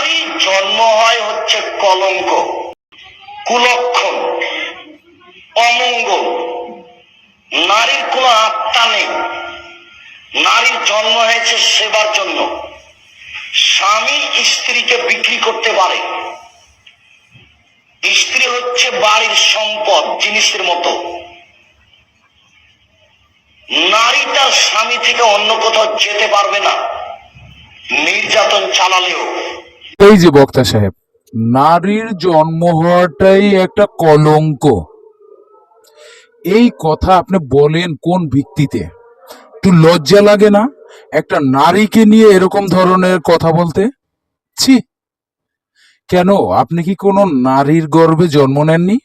নারী জন্ম হয় হচ্ছে কলঙ্ক, কুলক্ষণ, অমঙ্গল। নারীর কোনো আত্মা নেই। নারীর জন্ম হয়েছে সেবার জন্য। স্বামী স্ত্রীকে বিক্রি করতে পারে। স্ত্রী হচ্ছে বাড়ির সম্পদ, জিনিসের মতো। নারী তার স্বামী থেকে অন্য কোথাও যেতে পারবে না, নির্যাতন চালালেও। এই যে বক্তা সাহেব, নারীর জন্ম হওয়াটাই একটা কলঙ্ক, এই কথা আপনি বলেন কোন ভিত্তিতে? একটু লজ্জা লাগে না একটা নারীকে নিয়ে এরকম ধরনের কথা বলতে? ছি! কেন, আপনি কি কোনো নারীর গর্ভে জন্ম নেননি?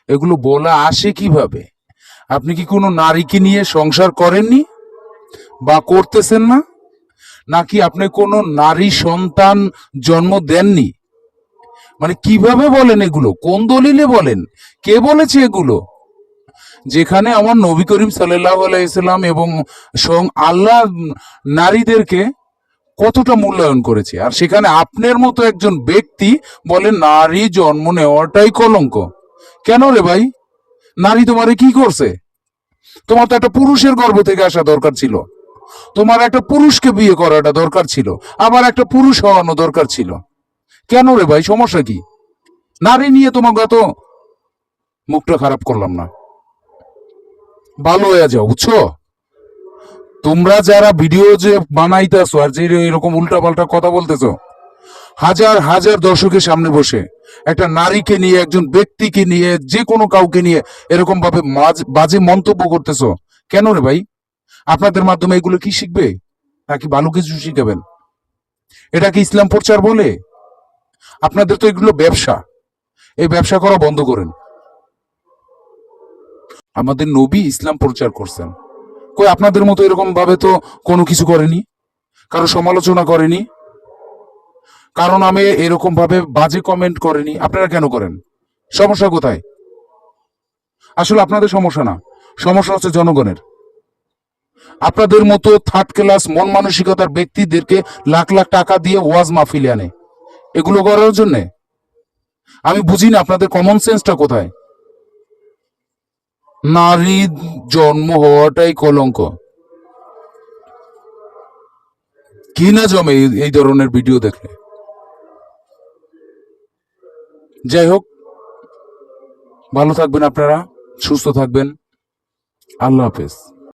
এগুলো বলা আসে কিভাবে? আপনি কি কোনো নারীকে নিয়ে সংসার করেননি বা করতেছেন না? নাকি আপনি কোনো নারী সন্তান জন্ম দেননি? মানে কিভাবে বলেন এগুলো? কোন দলিলে বলেন? কে বলেছে এগুলো? যেখানে আমার নবী করিম সাল্লাল্লাহু আলাইহি সাল্লাম এবং স্বয়ং আল্লাহ নারীদেরকে কতটা মূল্যায়ন করেছে, আর সেখানে আপনার মতো একজন ব্যক্তি বলে নারী জন্ম নেওয়াটাই কলঙ্ক। কেন রে ভাই? নারী তোমারে কি করছে? তোমার তো একটা পুরুষের গর্ভ থেকে আসা দরকার ছিল, তোমার একটা পুরুষকে বিয়ে করাটা দরকার ছিল, আবার একটা পুরুষ হওয়ানো দরকার ছিল। কেন রে ভাই, সমস্যা কি? নারী নিয়ে তোমাকে তো মুখটা খারাপ করলাম না, ভালো হয়ে যাও, বুঝছো? তোমরা যারা ভিডিও যে বানাইতেছো আর যে এরকম উল্টা পাল্টা কথা বলতেছো, হাজার হাজার দর্শকের সামনে বসে একটা নারীকে নিয়ে, একজন ব্যক্তিকে নিয়ে, যে কোনো কাউকে নিয়ে এরকম ভাবে বাজে মন্তব্য করতেছো কেন রে ভাই? আপনাদের মাধ্যমে এগুলো কি শিখবে নাকি ভালো কিছু শিখাবেন? এটা কি ইসলাম প্রচার বলে? আপনাদের তো এগুলো ব্যবসা, এই ব্যবসা করা বন্ধ করেন। আমাদের নবী ইসলাম প্রচার করছেন, কই আপনাদের মতো এরকম ভাবে তো কোনো কিছু করেনি, কারো সমালোচনা করেনি, কারণ আমি এরকম ভাবে বাজে কমেন্ট করেনি। আপনারা কেন করেন? সমস্যা কোথায়? আসলে আপনাদের সমস্যা না, সমস্যা হচ্ছে জনগণের। আপনাদের মতো থার্ড ক্লাস মন মানসিকতার ব্যক্তিদেরকে লাখ লাখ টাকা দিয়ে ওয়াজ মাহফিলে আনে এগুলো করার জন্য। আমি বুঝি না আপনাদের কমন সেন্সটা কোথায়। নারী জন্ম হওয়াটাই কলঙ্ক, কি না জমে এই ধরনের ভিডিও দেখলে। যাই হোক, ভালো থাকবেন আপনারা, সুস্থ থাকবেন। আল্লাহ হাফেজ।